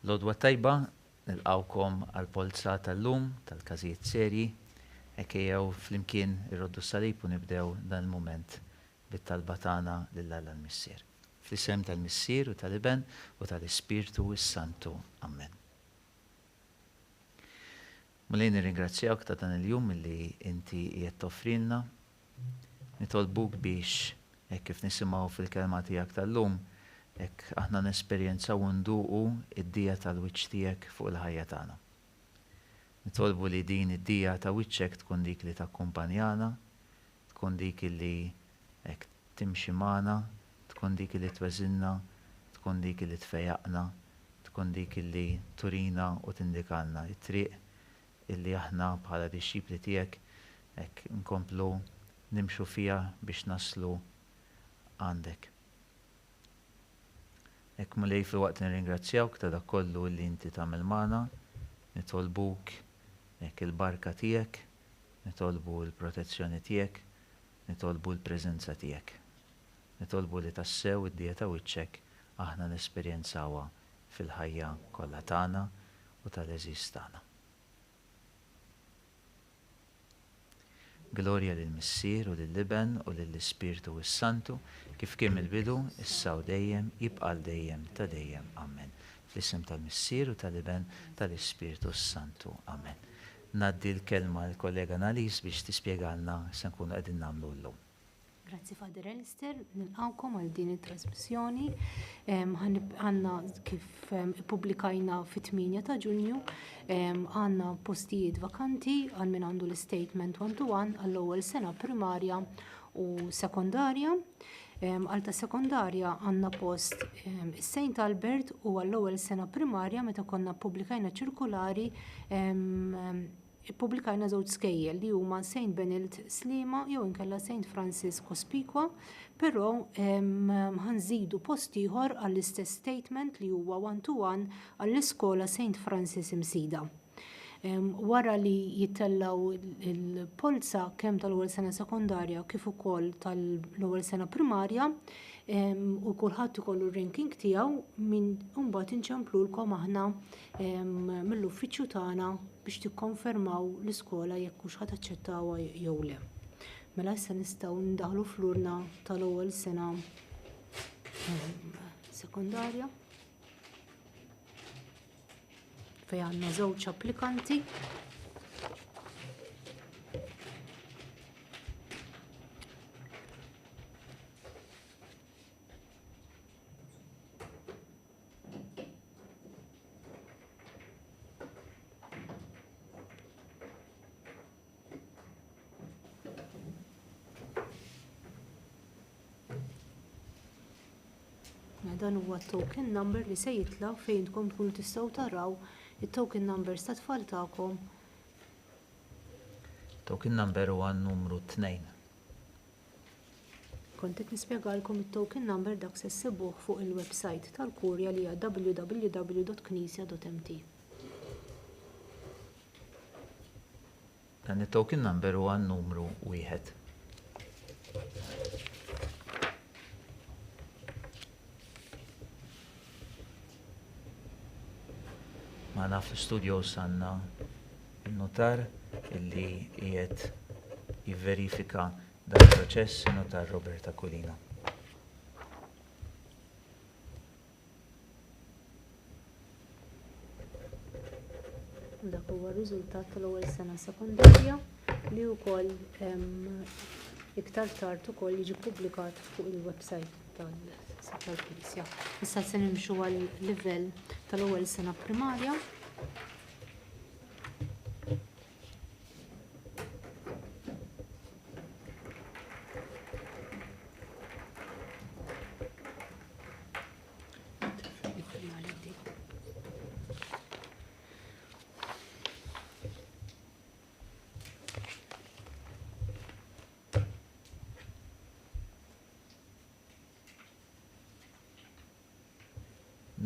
Lodwa tajba, nilqawkom għal-polza tal-lum, tal-kazijiet seri, ekkejew flimkien irroddu salib u nibdew dan il-moment bit-talbatana lill-Alla l-Missier. Fl-isem tal-Missier u tal-Iben u tal-Ispirtu s-Santu. Amen. Mulejn nirringrazzjawk ta' dan il-jum li inti qiegħed toffrilna. Nitolbuk biex hekk kif nisimgħu fil-kelma tiegħek tal-lum, hekk aħna nesperjenzaw u nduqu id-dija tal-wiċċ tiegħek fuq il-ħajja tagħna. Nitolbu li din id-dija ta' wiċċek tkun dik li takkumpanjana, tkun dik li hekk timxi magħna, tkun dik li tweżilna, tkun dik li tfejjaqna, tkun dik li turina u tindikalna it-triq illi aħna bħala disċipli tiegħek hekk nkomplu nimxu fiha biex naslu għandek. Hekk mulej fil-waqt nirringrazzjawk ta' dak kollu li inti tagħmel magħna, nitolbuk hekk il-barka tiegħek, nitolbu l-protezzjoni tiegħek, nitolbu l-preżenza tiegħek. Nitolbu li tassew id-dija ta' wiċċek aħna nesperjenzawha fil-ħajja kollha tagħna u tal-eżiż tagħna. Glorja lill-Missier u lill-Iben u lill-Ispirtu s-Santu, kif kien il-bidu, issa u dejjem, jibqal dejjem ta' dejjem. Amen. Fl-isem tal-Missier u tal-Iben tal-Ispirtu s-Santu. Amen. Naddi l-kelma l-kollega Nalis biex tispjegalna se nkunu qegħdin nagħmlu llum. Grazzi Fader Elister, nilqawkom għal din it-trasmissjoni. Għanna kif ippubblikajna fit-8 ta' Ġunju, għanna postijiet vakanti għal min għandu l-statement 1-to-1 għall-ewwel sena primarja u sekondarja. Għal ta' sekondarja għanna post St. Albert u għall-ewwel sena primarja meta konna pubblikajna ċirkulari Publikajna żewġ skejjel li huma St. Benilde Sliema jew inkella St. Francis Cospicua, però ħanżidu post ieħor għall-istess statement li huwa 1-to-1 għall-iskola St. Francis Imsida. Wara li jittellaw il-polza kemm tal-ewwel sena sekondarja kif ukoll tal-ewwel sena primarja, u kulħadd ikollu r-ranking tiegħu minn imbagħad inċemplulkom aħna mill-uffiċċju tagħna biex tikkonfermaw l-iskola jekk hux ħadd taċċettawha jew le. Mela issa nistgħu ndaħlu fl-urna tal-ewwel sena sekondarja fejn għandna żewġ applikanti. Dan huwa token number li se jitla fejn tkun tkunu tistgħu taraw it-token numbers ta' tfal tagħkom. Token number huwa numru 2. Kont qed nispjegalkom it-token number dak se ssibuh fuq il-website tal-Kurja li hija www.knisja.mt. Dan it-token number huwa numru 1. Maħna fl-studios għanna il-notar illi qiegħed jivverifika dan il-proċess, il-notar Roberta Colina. Dak huwa r-riżultat tal-ewwel sena sekondarja li wkoll iktar tard ukoll jiġi ppubblikat fuq il-website tal-Knisja. Issa se nimxu għal-livell tal-ewwel sena primarja.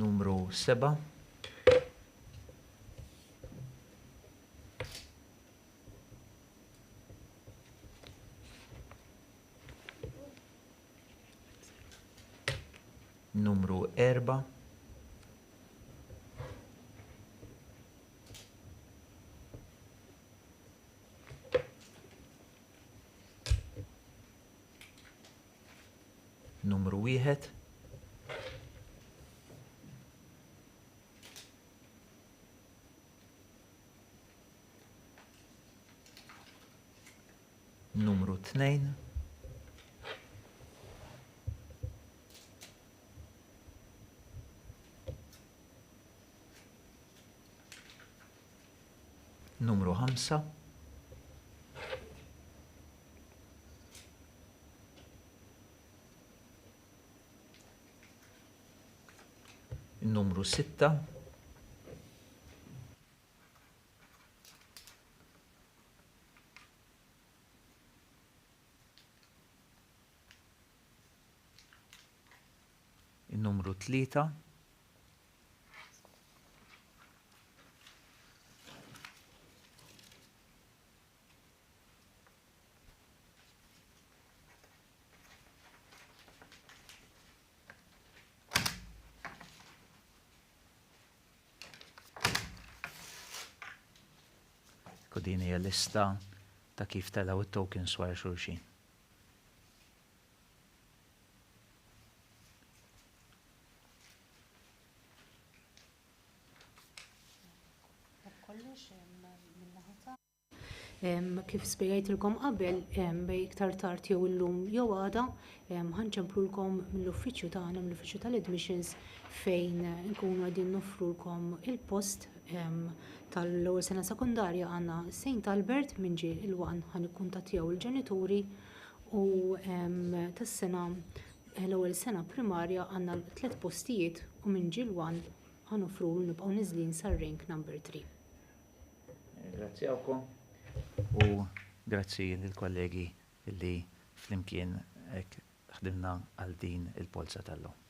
Numru 7. Numru 4. Numru 1. Numru 2. Numru 5. Numru 6. Numru 3. Din hija lista ta' kif telaw it-tokens wara xulxin. Kif spiegajtilkom qabel, bej iktar tard jew illum jew għada, ħanċemplulkom mill-uffiċċju tagħna, mill-uffiċċju tal-admissions fejn nkunu qegħdin nofrulkom il-post tal-ewwel sena sekundarja għandna St. Albert minn ġie il-wan ħanikkuntattjaw il-ġenituri u tas-sena l-ewwel sena primarja għandna 3 postijiet u minn ġie il-wan ħanofru nibqgħu niżlin sar-rank number 3. Grazzi għawkom. U grazzi lill-kollegi li flimkien ħdimna għal din il-polza tal-lum.